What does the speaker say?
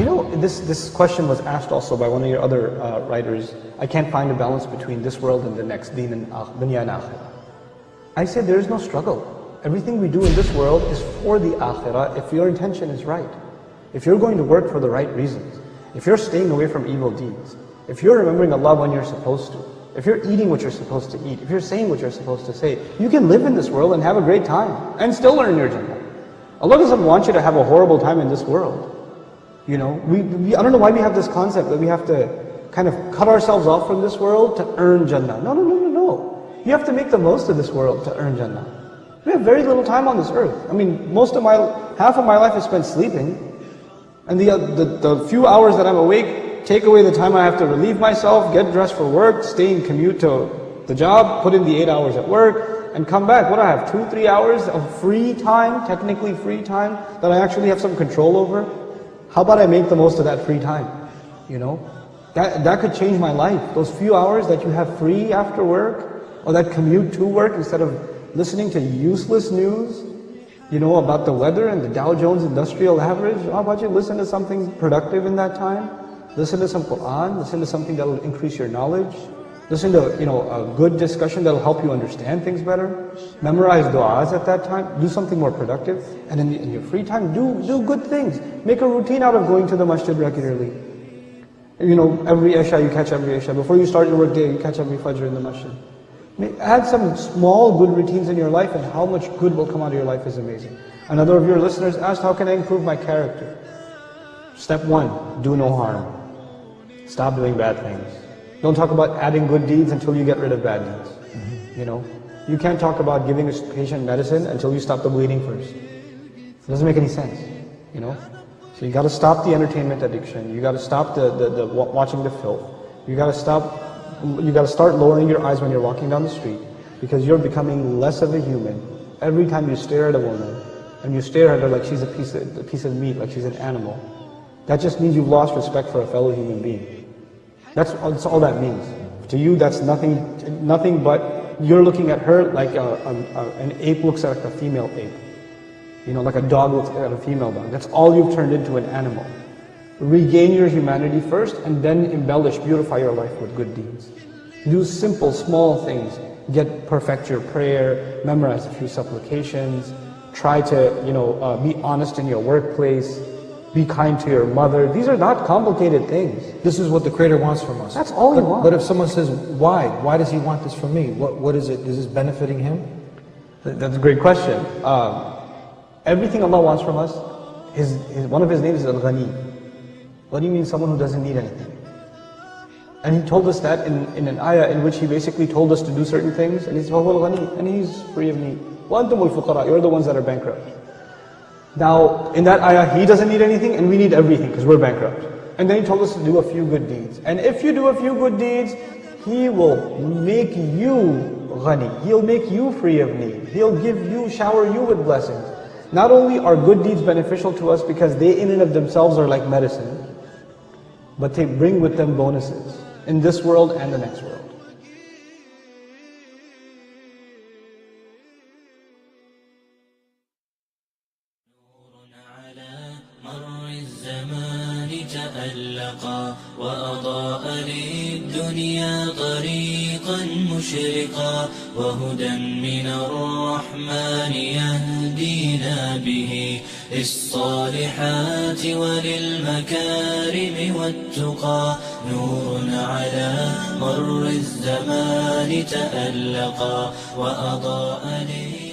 You know, this question was asked also by one of your other writers. I can't find a balance between this world and the next, deen and dunya and akhirah. I said there is no struggle. Everything we do in this world is for the akhirah if your intention is right. If you're going to work for the right reasons, if you're staying away from evil deeds, if you're remembering Allah when you're supposed to, if you're eating what you're supposed to eat, if you're saying what you're supposed to say, you can live in this world and have a great time and still earn your Jannah. Allah doesn't want you to have a horrible time in this world. You know, I don't know why we have this concept that we have to kind of cut ourselves off from this world to earn Jannah. No. You have to make the most of this world to earn Jannah. We have very little time on this earth. I mean, half of my life is spent sleeping. And the few hours that I'm awake, take away the time I have to relieve myself, get dressed for work, stay and commute to the job, put in the 8 hours at work, and come back. What do I have, 2-3 hours of free time, technically free time, that I actually have some control over? How about I make the most of that free time? You know, that could change my life. Those few hours that you have free after work, or that commute to work instead of listening to useless news, you know, about the weather and the Dow Jones Industrial Average. How about you listen to something productive in that time? Listen to some Quran, listen to something that will increase your knowledge. Listen to, you know, a good discussion that will help you understand things better. Memorize du'as at that time. Do something more productive. And in your free time, do good things. Make a routine out of going to the masjid regularly. You know, every Isha, you catch every Isha. Before you start your work day, you catch every Fajr in the masjid. Add some small good routines in your life, and how much good will come out of your life is amazing. Another of your listeners asked, how can I improve my character? Step 1, do no harm. Stop doing bad things. Don't talk about adding good deeds until you get rid of bad deeds. You know, you can't talk about giving a patient medicine until you stop the bleeding first. It doesn't make any sense, you know. So you got to stop the entertainment addiction. You got to stop the watching the filth. You got to start lowering your eyes when you're walking down the street, because you're becoming less of a human. Every time you stare at a woman, and you stare at her like she's a piece of meat, like she's an animal, that just means you've lost respect for a fellow human being. That's all that means. To you, that's nothing but you're looking at her like an ape looks at a female ape. You know, like a dog looks at a female dog. That's all you've turned into, an animal. Regain your humanity first, and then embellish, beautify your life with good deeds. Do simple, small things. Perfect your prayer, memorize a few supplications, try to, you know, be honest in your workplace, be kind to your mother. These are not complicated things. This is what the Creator wants from us. That's all He wants. But if someone says, why? Why does He want this from me? What is it? Is this benefiting Him? That's a great question. Everything Allah wants from us, one of His names is Al-Ghani. Ghani means someone who doesn't need anything. And He told us that in an ayah in which He basically told us to do certain things, and He said, وَهُوَ الْغَنِي, and He's free of need. وَأَنْتُمُ الْفُقَرَاء, you're the ones that are bankrupt. Now, in that ayah, He doesn't need anything, and we need everything, because we're bankrupt. And then He told us to do a few good deeds. And if you do a few good deeds, He will make you ghani. He'll make you free of need. He'll shower you with blessings. Not only are good deeds beneficial to us because they in and of themselves are like medicine, but they bring with them bonuses in this world and the next world. تألقا وأضاء للدنيا طريقا مشرقا وهدى من الرحمن يهدينا به للصالحات وللمكارم والتقى نور على مر الزمان تألقا وأضاء للدنيا